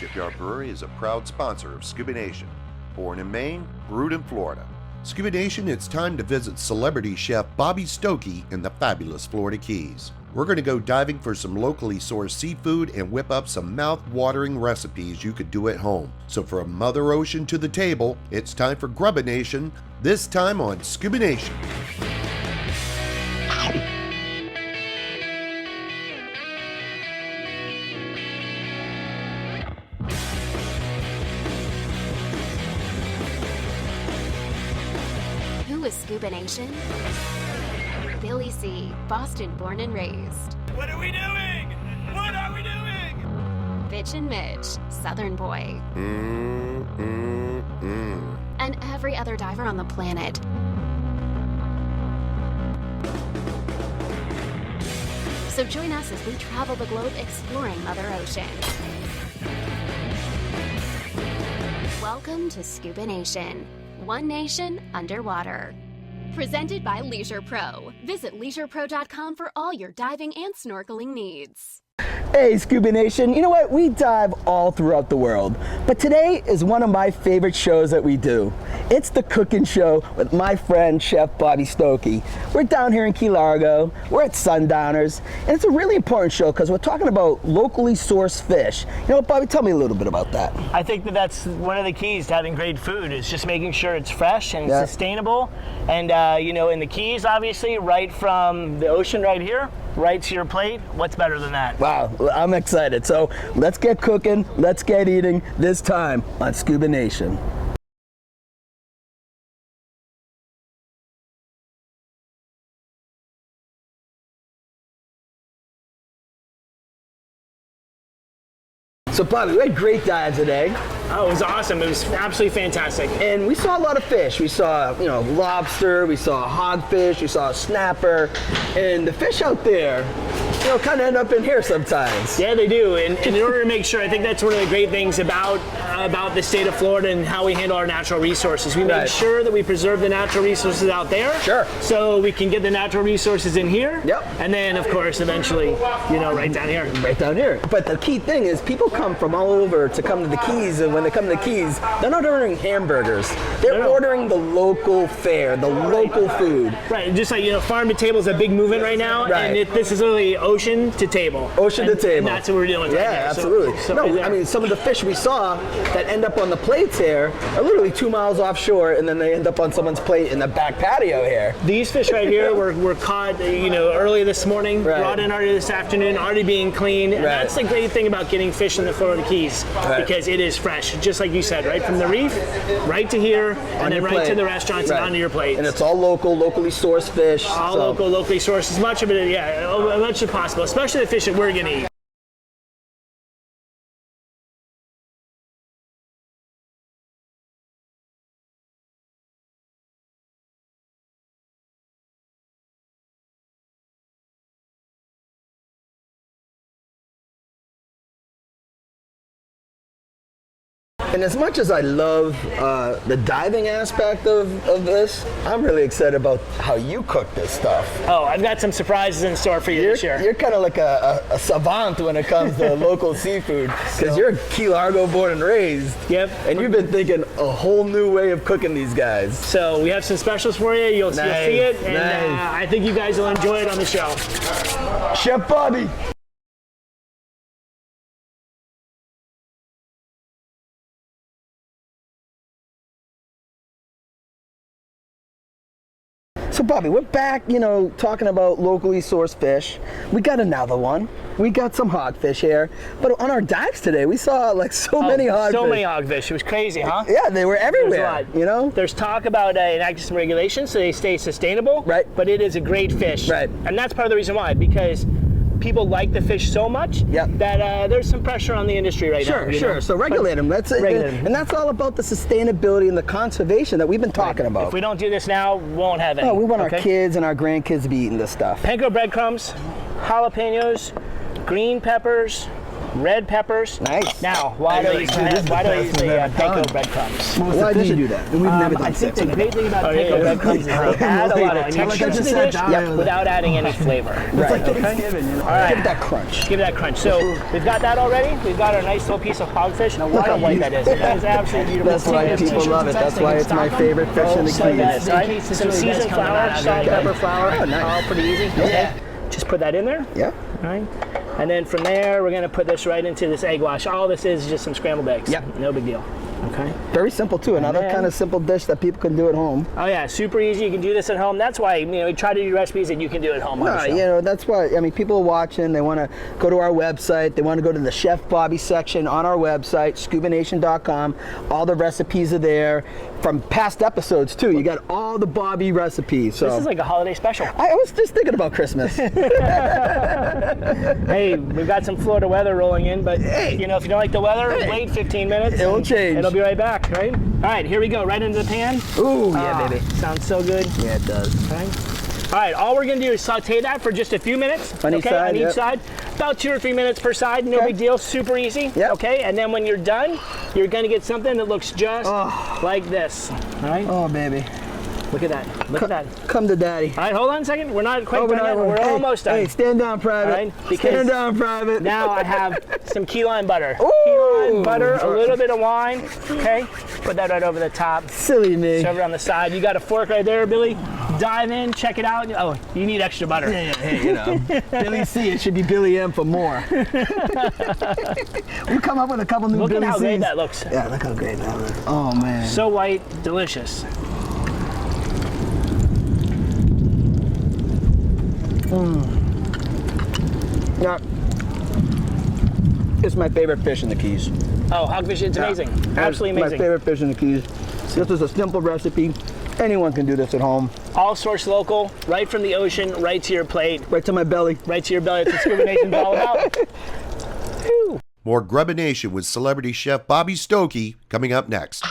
Shipyard Brewery is a proud sponsor of GrubinNation. Born in Maine, brewed in Florida. GrubinNation, it's time to visit celebrity chef Bobby Stokey in the fabulous Florida Keys. We're going to go diving for some locally sourced seafood and whip up some mouth-watering recipes you could do at home. So from Mother Ocean to the table, it's time for GrubinNation, this time on GrubinNation. Who is GrubinNation? Billy C., Boston born and raised. What are we doing? What are we doing? Bitch and Mitch, Southern boy. And every other diver on the planet. So join us as we travel the globe exploring Mother Ocean. Welcome to GrubinNation, one nation underwater. Presented by Leisure Pro. Visit leisurepro.com for all your diving and snorkeling needs. Hey, GrubinNation, you know what? We dive all throughout the world, but today is one of my favorite shows that we do. It's the cooking show with my friend, Chef Bobby Stokey. We're down here in Key Largo, we're at Sundowners, and it's a really important show because we're talking about locally sourced fish. You know what, Bobby, tell me a little bit about that. I think that's one of the keys to having great food is just making sure it's fresh and sustainable. And, you know, in the Keys, obviously, right from the ocean right here, right to your plate, what's better than that? Wow, I'm excited. So let's get cooking, let's get eating, this time on GrubinNation. So Bobby, we had great dive today. Oh, it was awesome. It was absolutely fantastic. And we saw a lot of fish. We saw, you know, lobster, we saw hogfish, we saw snapper, and the fish out there, you know, kind of end up in here sometimes. Yeah, they do. And in order to make sure, I think that's one of the great things about the state of Florida and how we handle our natural resources. We make sure that we preserve the natural resources out there. Sure. So we can get the natural resources in here. Yep. And then, of course, eventually, you know, right down here. Right down here. But the key thing is people come from all over to come to the Keys, and when they come to the Keys, they're not ordering hamburgers. They're ordering the local fare, the local food. Right, just like, you know, farm to table is a big movement right now, and this is literally ocean to table. Ocean to table. And that's what we're dealing with right Yeah, now. absolutely. So no, I mean, some of the fish we saw that end up on the plates here are literally 2 miles offshore, and then they end up on someone's plate in the back patio here. These fish right here were caught, you know, early this morning, brought in already this afternoon, already being cleaned. And that's the great thing about getting fish in the Florida Keys, because it is fresh, just like you said, right from the reef, right to here, and then right to the restaurants and onto your plate. And it's all local, locally sourced fish. All local, locally sourced, as much of it, as much as possible, especially the fish that we're gonna eat. And as much as I love the diving aspect of this, I'm really excited about how you cook this stuff. Oh, I've got some surprises in store for you this year. You're kind of like a savant when it comes to local seafood, because you're Key Largo born and raised. Yep. And you've been thinking a whole new way of cooking these guys. So we have some specials for you. You'll see it, and I think you guys will enjoy it on the show. Chef Bobby. So Bobby, we're back, you know, talking about locally sourced fish. We got another one. We got some hogfish here. But on our dives today, we saw like many hogfish. So many hogfish. It was crazy, huh? Yeah, they were everywhere, you know? There's talk about enacting some regulations so they stay sustainable. Right. But it is a great fish. Right. And that's part of the reason why, because people like the fish so much that there's some pressure on the industry right now. Sure. So regulate them. That's it. And that's all about the sustainability and the conservation that we've been talking about. If we don't do this now, we won't have any. Oh, we want our kids and our grandkids to be eating this stuff. Panko breadcrumbs, jalapenos, green peppers, red peppers. Nice. Now, why do I use the panko breadcrumbs? Why do you do that? And we've never done I think the great thing about panko breadcrumbs is they add a lot of texture to the dish without adding any flavor. It's like Okay? Thanksgiving, you know? All right. Give it that crunch. Give it that crunch. So we've got that already. We've got our nice little piece of hogfish. Now, look how white that is. That is absolutely beautiful. That's why people love it. That's why it's my favorite fish in the Keys. Right? Some seasoned flour, salt, pepper, flour. Oh, nice. All pretty easy. Okay. Just put that in there. Yeah. All right. And then from there, we're going to put this right into this egg wash. All this is just some scrambled eggs. Yep. No big deal. Okay. Very simple too. Another kind of simple dish that people can do at home. Oh yeah, super easy. You can do this at home. That's why we try to do recipes that you can do at home. No, you know, that's why. I mean, people are watching. They want to go to our website. They want to go to the Chef Bobby section on our website, ScubaNation.com. All the recipes are there from past episodes too. You got all the Bobby recipes. So this is like a holiday special. I was just thinking about Christmas. Hey, we've got some Florida weather rolling in, but you know, if you don't like the weather, wait 15 minutes. It'll change. It'll be right back, right? All right, here we go, right into the pan. Ooh, yeah, baby. Sounds so good. Yeah, it does. Okay. All right, all we're gonna do is saute that for just a few minutes. On each side, on each side. About 2 or 3 minutes per side, no big deal, super easy. Yep. Okay, and then when you're done, you're gonna get something that looks just like this. All right. Oh, baby. Look at that. Look at that. Come to daddy. All right, hold on a second. We're not quite done yet. We're almost done. Hey, stand down, Private. All right, Stand down, Private. Now I have some key lime butter. Ooh. Key lime butter, a little bit of wine. Okay, put that right over the top. Silly me. Serve it on the side. You got a fork right there, Billy. Dive in, check it out. Oh, you need extra butter. Yeah, hey, you know. Billy C. It should be Billy M for more. We come up with a couple new Look Billy at how great C's. that looks. Yeah, look how great that looks. Oh, man. So white, delicious. Yeah. It's my favorite fish in the Keys. Oh, hogfish, it's amazing. Absolutely amazing. My favorite fish in the Keys. This is a simple recipe. Anyone can do this at home. All sourced local, right from the ocean, right to your plate. Right to my belly. Right to your belly. That's what GrubinNation's all about. Whew. More GrubinNation with celebrity chef Bobby Stokey coming up next.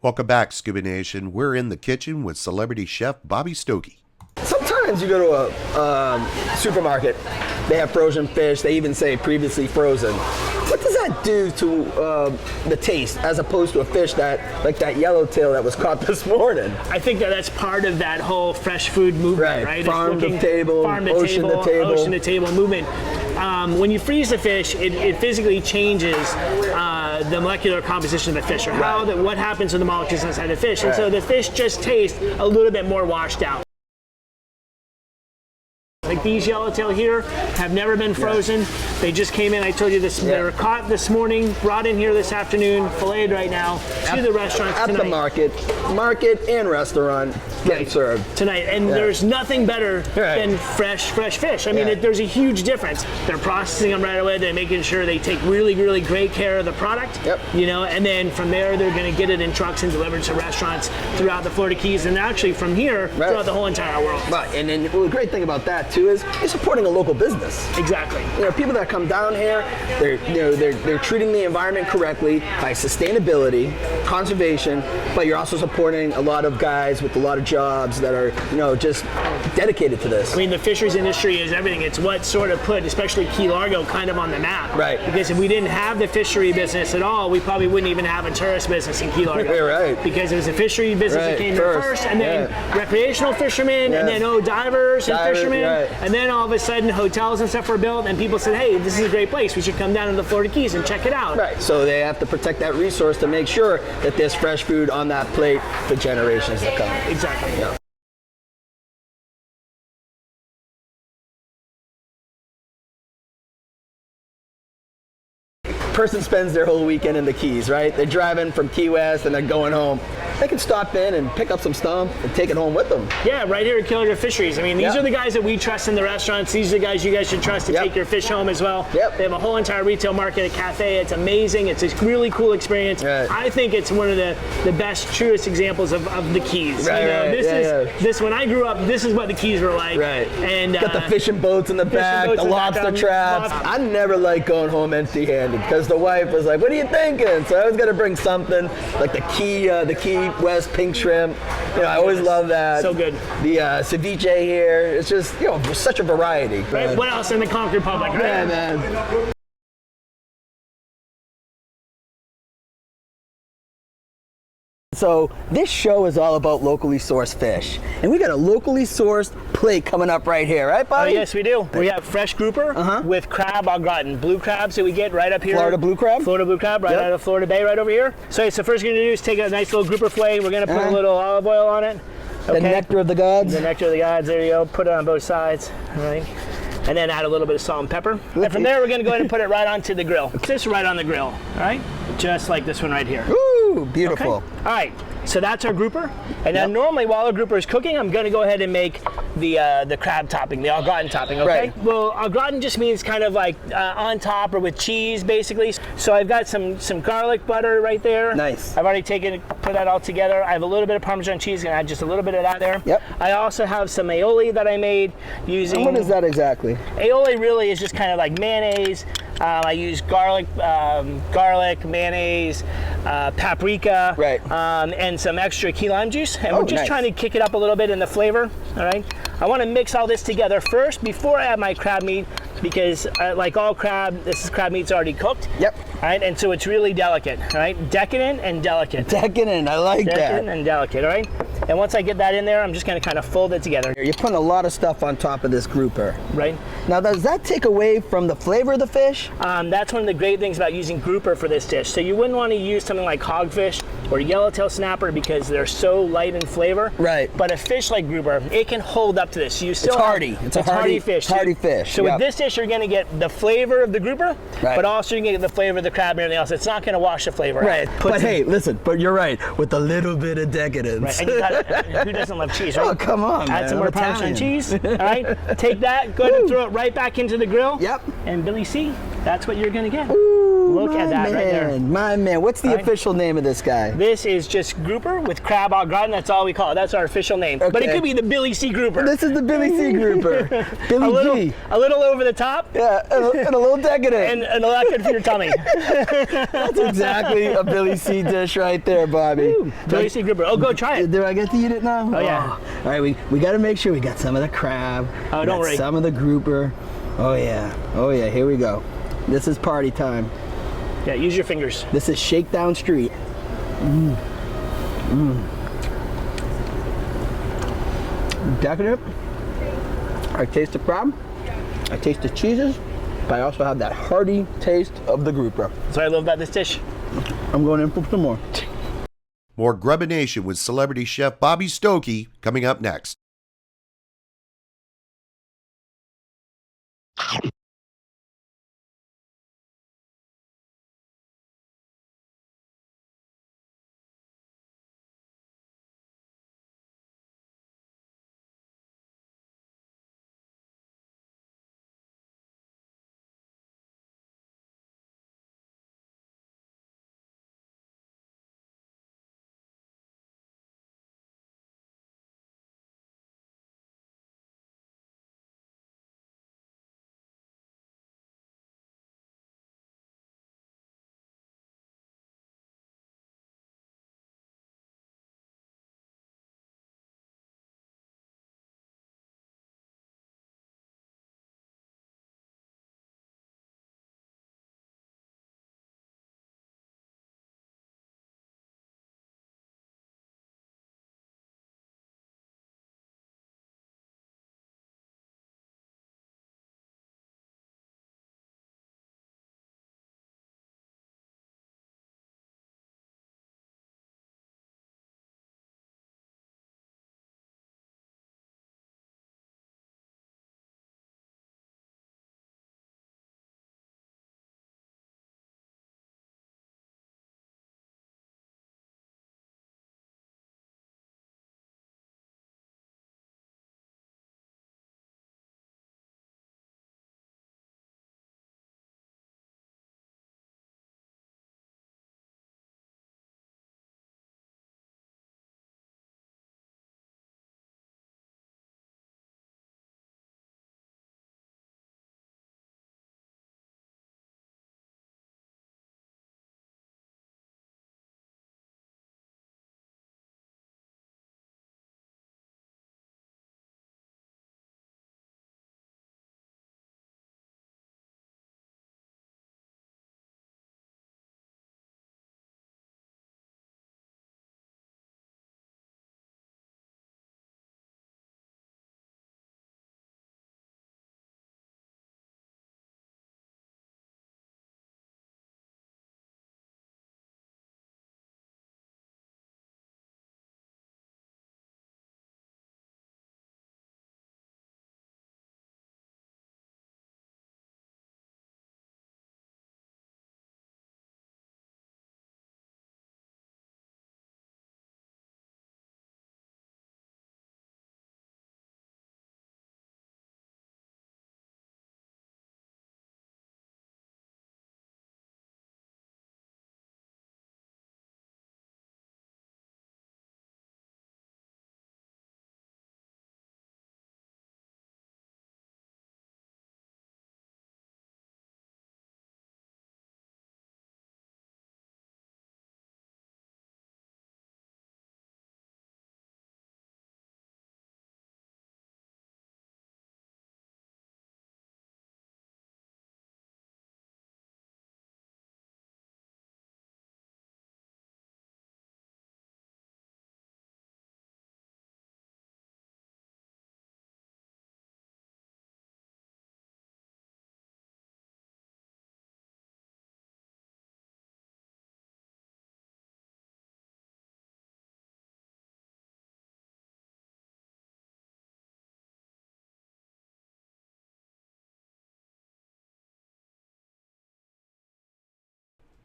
Welcome back, Scuba Nation. We're in the kitchen with celebrity chef Bobby Stokey. Sometimes you go to a supermarket, they have frozen fish, they even say previously frozen. What does that do to the taste as opposed to a fish that, like that yellowtail that was caught this morning? I think that's part of that whole fresh food movement, right? Farm to table, ocean to table. Ocean to table movement. When you freeze the fish, it physically changes the molecular composition of the fish, or what happens to the molecules inside the fish. And so the fish just tastes a little bit more washed out. Like these yellowtail here have never been frozen. They just came in. I told you this. They were caught this morning, brought in here this afternoon, filleted right now to the restaurants tonight. At the market and restaurant getting served tonight. And there's nothing better than fresh fish. I mean, there's a huge difference. They're processing them right away. They're making sure they take really, really great care of the product. You know, and then from there they're going to get it in trucks and delivered to restaurants throughout the Florida Keys, and actually from here throughout the whole entire world. Right. And then the great thing about that too is you're supporting a local business. Exactly. You know, people that come down here, they're treating the environment correctly by sustainability, conservation, but you're also supporting a lot of guys with a lot of jobs that are, you know, just dedicated to this. I mean, the fisheries industry is everything. It's what sort of put, especially Key Largo, kind of on the map. Right. Because if we didn't have the fishery business at all, we probably wouldn't even have a tourist business in Key Largo. Right. Because it was a fishery business that came in first, and then recreational fishermen, and then divers and fishermen, and then all of a sudden hotels and stuff were built, and people said, hey, this is a great place. We should come down to the Florida Keys and check it out. Right. So they have to protect that resource to make sure that there's fresh food on that plate for generations to come. Exactly. Yeah. Person spends their whole weekend in the Keys, right? They're driving from Key West and they're going home. They can stop in and pick up some stuff and take it home with them. Yeah, right here at Key Largo Fisheries. I mean, these are the guys that we trust in the restaurants. These are the guys you guys should trust to take your fish home as well. They have a whole entire retail market, a cafe. It's amazing. It's a really cool experience. I think it's one of the best, truest examples of the Keys. This when I grew up, this is what the Keys were like. And got the fishing boats in the back, the lobster traps. I never liked going home empty-handed because the wife was like, "What are you thinking?" So I was gonna bring something like the Key West pink shrimp. You know, I always love that. So good. The ceviche here. It's just, you know, such a variety. Right. What else in the Conch Republic? Right? Yeah, man. So this show is all about locally sourced fish. And we got a locally sourced plate coming up right here, right, Bobby? Oh, yes, we do. We have fresh grouper with crab au gratin. Blue crabs that we get right up here. Florida blue crab? Florida blue crab, right out of Florida Bay right over here. So first we're going to do is take a nice little grouper fillet. We're going to put a little olive oil on it. The nectar of the gods? The nectar of the gods, there you go. Put it on both sides, all right? And then add a little bit of salt and pepper. And from there, we're gonna go ahead and put it right onto the grill. Just right on the grill, all right? Just like this one right here. Ooh, beautiful. Okay. All right, so that's our grouper. And then normally while our grouper is cooking, I'm gonna go ahead and make the crab topping, the au gratin topping, okay? Right. Well, au gratin just means kind of like on top or with cheese, basically. So I've got some garlic butter right there. Nice. I've already put that all together. I have a little bit of Parmesan cheese, gonna add just a little bit of that there. Yep. I also have some aioli that I made using... And what is that exactly? Aioli really is just kind of like mayonnaise. I use garlic, mayonnaise, paprika, and some extra key lime juice. And we're just trying to kick it up a little bit in the flavor, all right? I want to mix all this together first before I add my crab meat because like all crab, this crab meat's already cooked. Yep. All right, and so it's really delicate, all right? Decadent and delicate. Decadent, I like that. Decadent and delicate, all right? And once I get that in there, I'm just going to kind of fold it together. You're putting a lot of stuff on top of this grouper. Right. Now, does that take away from the flavor of the fish? That's one of the great things about using grouper for this dish. So you wouldn't want to use something like hogfish or yellowtail snapper because they're so light in flavor. Right. But a fish like grouper, it can hold up to this. You still it's hardy. It's a hardy fish. Hardy fish. So with this dish, you're going to get the flavor of the grouper, but also you're going to get the flavor of the crab and everything else. It's not going to wash the flavor out. But hey, listen, but you're right, with a little bit of decadence. Right. And you got who doesn't love cheese, right? Oh, come on, Add some more Parmesan cheese, all right? Take that, go ahead and throw it right back into the grill. Yep. And Billy C, that's what you're going to get. Ooh. Look at that right there. My man. What's the official name of this guy? This is just grouper with crab au gratin. That's all we call it. That's our official name. Okay. But it could be the Billy C. Grouper. This is the Billy C. Grouper. Billy G. A little over the top. Yeah, and a little decadent. And not good for your tummy. That's exactly a Billy C. dish right there, Bobby. Billy C. Grouper. Oh, go try it. Do I get to eat it now? Oh, yeah. All right, we got to make sure we got some of the crab. Oh, don't worry. Some of the grouper. Oh, yeah. Oh, yeah. Here we go. This is party time. Yeah, use your fingers. This is Shakedown Street. Decadent. I taste the crab. I taste the cheeses. But I also have that hearty taste of the grouper. That's what I love about this dish. I'm going in for some more. More GrubinNation with celebrity chef Bobby Stokey coming up next.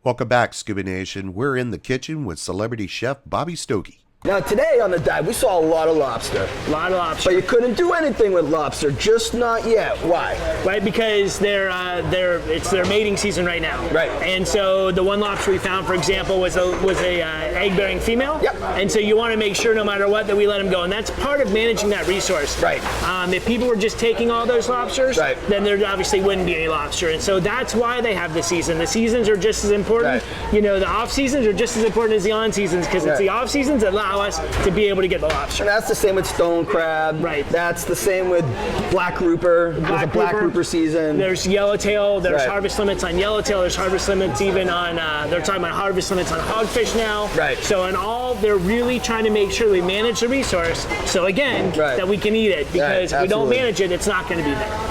Welcome back, Scuba Nation. We're in the kitchen with celebrity chef Bobby Stokey. Now today on the dive, we saw a lot of lobster. A lot of lobster. But you couldn't do anything with lobster, just not yet. Why? Right, because it's their mating season right now. Right. And so the one lobster we found, for example, was a egg-bearing female. Yep. And so you want to make sure, no matter what, that we let them go, and that's part of managing that resource. Right. If people were just taking all those lobsters, right, then there obviously wouldn't be any lobster. And so that's why they have the season. The seasons are just as important. Right. You know, the off seasons are just as important as the on seasons, because it's the off seasons that allow us to be able to get the lobster. And that's the same with stone crab. Right. That's the same with black grouper. There's a black grouper season. There's yellowtail. There's right, harvest limits on yellowtail. There's harvest limits even on, they're talking about harvest limits on hogfish now. Right. So in all, they're really trying to make sure we manage the resource. So again, right, that we can eat it, because if we don't manage it, it's not going to be there.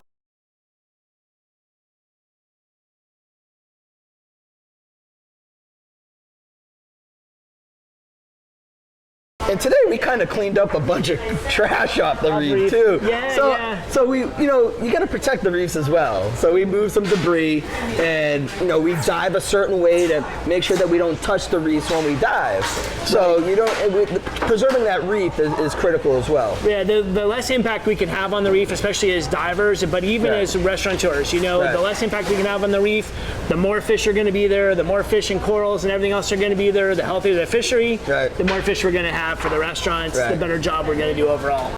And today we kind of cleaned up a bunch of trash off the reef too. Yeah, so we, you got to protect the reefs as well. So we moved some debris, and we dive a certain way to make sure that we don't touch the reefs when we dive. So preserving that reef is critical as well. Yeah, the less impact we can have on the reef, especially as divers, but even as restaurateurs, the less impact we can have on the reef, the more fish are going to be there, the more fish and corals and everything else are going to be there, the healthier the fishery, the more fish we're going to have for the restaurants, the better job we're going to do overall.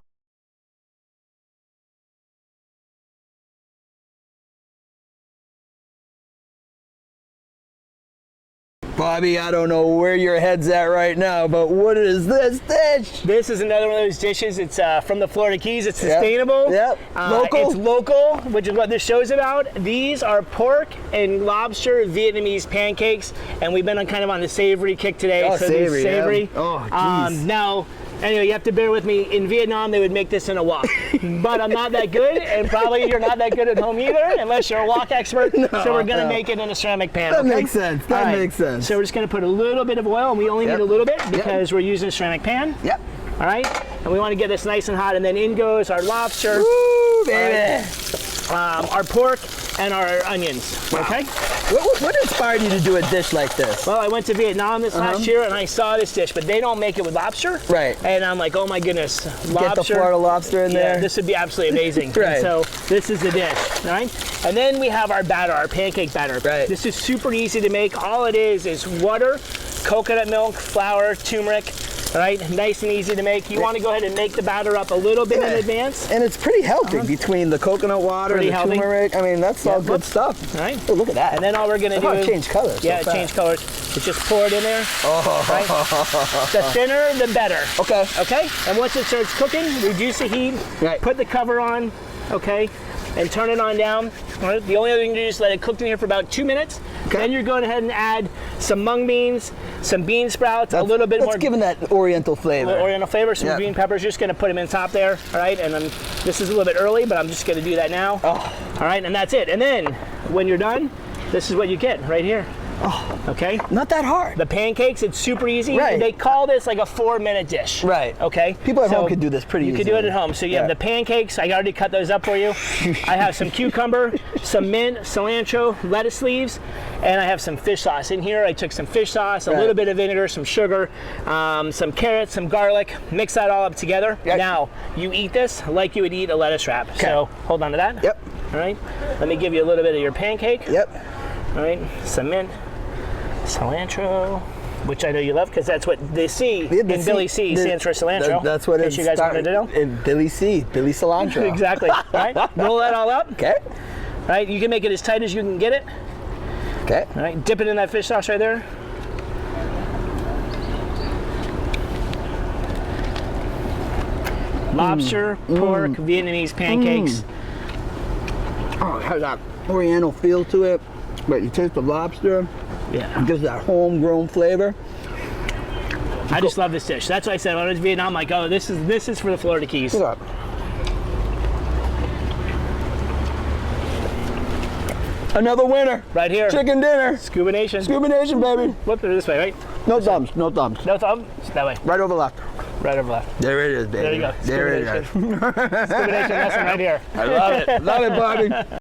Bobby, I don't know where your head's at right now, but what is this dish? This is another one of those dishes. It's from the Florida Keys. It's sustainable. Yep. Local. It's local, which is what this show's about. These are pork and lobster Vietnamese pancakes, and we've been kind of on the savory kick today. Oh, so savory. Savory. Yeah. Oh, geez. Now, anyway, you have to bear with me. In Vietnam, they would make this in a wok. But I'm not that good, and probably you're not that good at home either, unless you're a wok expert. So we're going to make it in a ceramic pan. That makes sense. That makes sense. So we're just going to put a little bit of oil, and we only need a little bit because we're using a ceramic pan. Yep. All right? And we want to get this nice and hot, and then in goes our lobster. Woo, baby. Our pork and our onions. Wow. Okay? What inspired you to do a dish like this? Well, I went to Vietnam this last year, and I saw this dish, but they don't make it with lobster. Right. And I'm like, oh my goodness, lobster. Get the Florida lobster in there. This would be absolutely amazing. Right. And so this is the dish, all right? And then we have our batter, our pancake batter. Right. This is super easy to make. All it is water, coconut milk, flour, turmeric. All right, nice and easy to make. You want to go ahead and make the batter up a little bit in advance. And it's pretty healthy between the coconut water and the turmeric. I mean, that's all good stuff. All right. Oh, look at that. And then all we're going to do is change colors. Yeah, change colors. You just pour it in there. Oh. Right? The thinner, the better. Okay. Okay? And once it starts cooking, reduce the heat. Right. Put the cover on. Okay? And turn it on down. All right? The only other thing to do is let it cook in here for about 2 minutes. Okay. Then you're going ahead and add some mung beans, some bean sprouts, a little bit more. That's giving that Oriental flavor. Oriental flavor, some green peppers. Just going to put them in top there. All right, and then this is a little bit early, but I'm just going to do that now. Oh. All right, and that's it. And then when you're done, this is what you get right here. Oh. Okay. Not that hard. The pancakes, it's super easy. Right. They call this like a 4-minute dish. Right. Okay. People at home could do this pretty easily. You could do it at home. So you have the pancakes. I already cut those up for you. I have some cucumber, some mint, cilantro, lettuce leaves, and I have some fish sauce. In here, I took some fish sauce, a little bit of vinegar, some sugar, some carrots, some garlic. Mix that all up together. Yep. Now, you eat this like you would eat a lettuce wrap. Okay. So hold on to that. Yep. All right. Let me give you a little bit of your pancake. Yep. All right. Some mint. Cilantro, which I know you love because that's what they see in Billy C. stands for cilantro. That's what you guys wanted to know. In Billy C. Billy cilantro. Exactly. All right. Roll that all up. Okay. All right. You can make it as tight as you can get it. Okay. All right. Dip it in that fish sauce right there. Lobster, pork, Vietnamese pancakes. Oh, it has that Oriental feel to it, but you taste the lobster. Yeah. It gives that homegrown flavor. I just love this dish. That's why I said when I was in Vietnam, I'm like, oh, this is for the Florida Keys. Look up. Another winner. Right here. Chicken dinner. GrubinNation. GrubinNation, baby. Flip it this way, right? No thumbs, no thumbs. No thumb? That way. Right over left. Right over left. There it is, baby. There you go. There it is. GrubinNation lesson right here. I love it. Love it, Bobby.